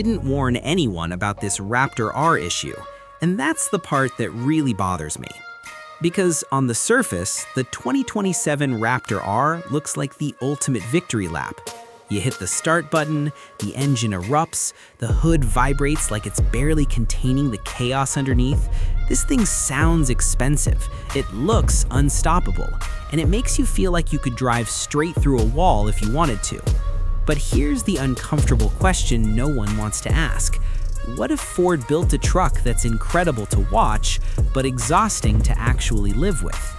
didn't warn anyone about this Raptor R issue, and that's the part that really bothers me. Because on the surface, the 2027 Raptor R looks like the ultimate victory lap. You hit the start button, the engine erupts, the hood vibrates like it's barely containing the chaos underneath. This thing sounds expensive, it looks unstoppable, and it makes you feel like you could drive straight through a wall if you wanted to. But here's the uncomfortable question no one wants to ask. What if Ford built a truck that's incredible to watch, but exhausting to actually live with?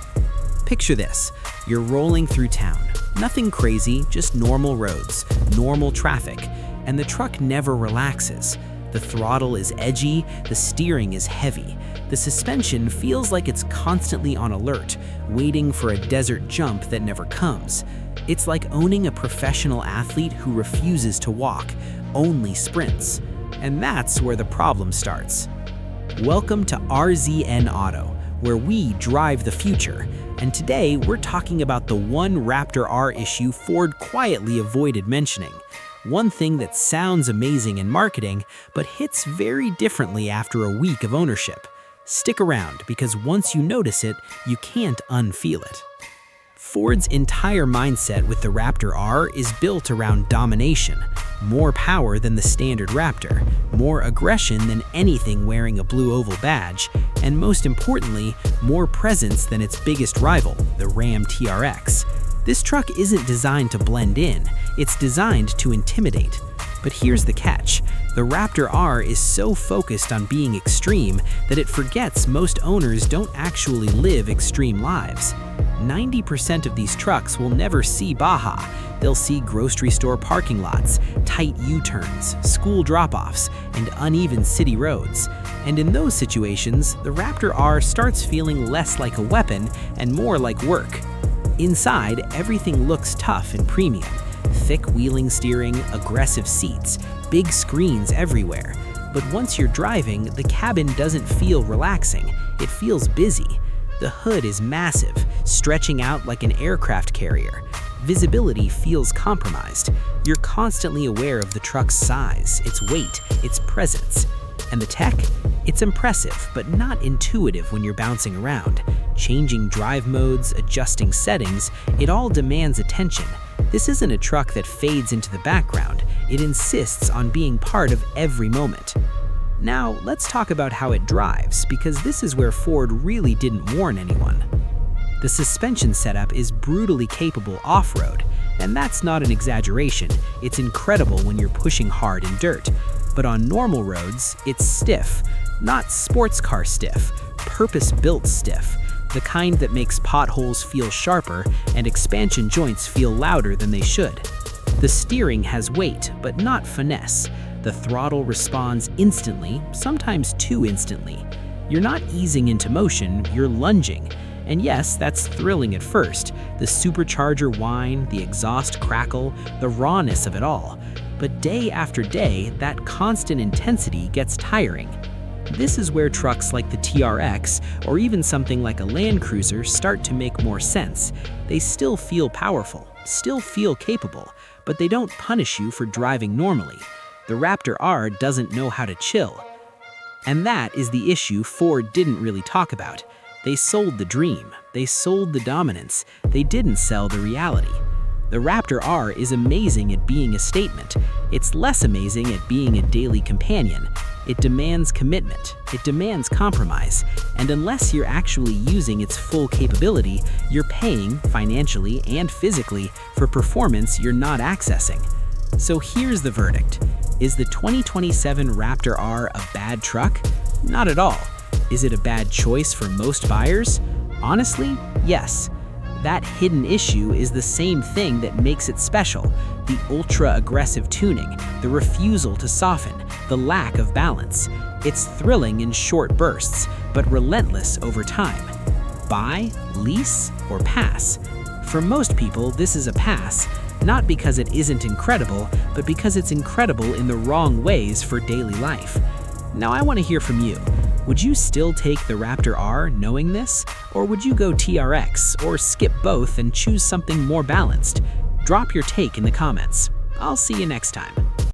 Picture this, you're rolling through town. Nothing crazy, just normal roads, normal traffic, and the truck never relaxes. The throttle is edgy, the steering is heavy. The suspension feels like it's constantly on alert, waiting for a desert jump that never comes. It's like owning a professional athlete who refuses to walk, only sprints. And that's where the problem starts. Welcome to RZN Auto, where we drive the future. And today, we're talking about the one Raptor R issue Ford quietly avoided mentioning. One thing that sounds amazing in marketing, but hits very differently after a week of ownership. Stick around, because once you notice it, you can't unfeel it. Ford's entire mindset with the Raptor R is built around domination. More power than the standard Raptor, more aggression than anything wearing a blue oval badge, and most importantly, more presence than its biggest rival, the Ram TRX. This truck isn't designed to blend in, it's designed to intimidate. But here's the catch, the Raptor R is so focused on being extreme that it forgets most owners don't actually live extreme lives. 90% of these trucks will never see Baja. They'll see grocery store parking lots, tight U-turns, school drop-offs, and uneven city roads. And in those situations, the Raptor R starts feeling less like a weapon and more like work. Inside, everything looks tough and premium. Thick wheeling steering, aggressive seats, big screens everywhere. But once you're driving, the cabin doesn't feel relaxing. It feels busy. The hood is massive, stretching out like an aircraft carrier. Visibility feels compromised. You're constantly aware of the truck's size, its weight, its presence. And the tech? It's impressive, but not intuitive when you're bouncing around. Changing drive modes, adjusting settings, it all demands attention. This isn't a truck that fades into the background. It insists on being part of every moment. Now, let's talk about how it drives, because this is where Ford really didn't warn anyone. The suspension setup is brutally capable off-road, and that's not an exaggeration. It's incredible when you're pushing hard in dirt. But on normal roads, it's stiff. Not sports car stiff, purpose-built stiff. The kind that makes potholes feel sharper and expansion joints feel louder than they should. The steering has weight, but not finesse. The throttle responds instantly, sometimes too instantly. You're not easing into motion, you're lunging. And yes, that's thrilling at first. The supercharger whine, the exhaust crackle, the rawness of it all. But day after day, that constant intensity gets tiring. This is where trucks like the TRX, or even something like a Land Cruiser, start to make more sense. They still feel powerful, still feel capable, but they don't punish you for driving normally. The Raptor R doesn't know how to chill. And that is the issue Ford didn't really talk about. They sold the dream, they sold the dominance, they didn't sell the reality. The Raptor R is amazing at being a statement. It's less amazing at being a daily companion. It demands commitment, it demands compromise, and unless you're actually using its full capability, you're paying, financially and physically, for performance you're not accessing. So here's the verdict. Is the 2027 Raptor R a bad truck? Not at all. Is it a bad choice for most buyers? Honestly, yes. That hidden issue is the same thing that makes it special. The ultra-aggressive tuning, the refusal to soften, the lack of balance. It's thrilling in short bursts, but relentless over time. Buy, lease, or pass? For most people, this is a pass, not because it isn't incredible, but because it's incredible in the wrong ways for daily life. Now I want to hear from you. Would you still take the Raptor R knowing this? Or would you go TRX, or skip both and choose something more balanced? Drop your take in the comments. I'll see you next time.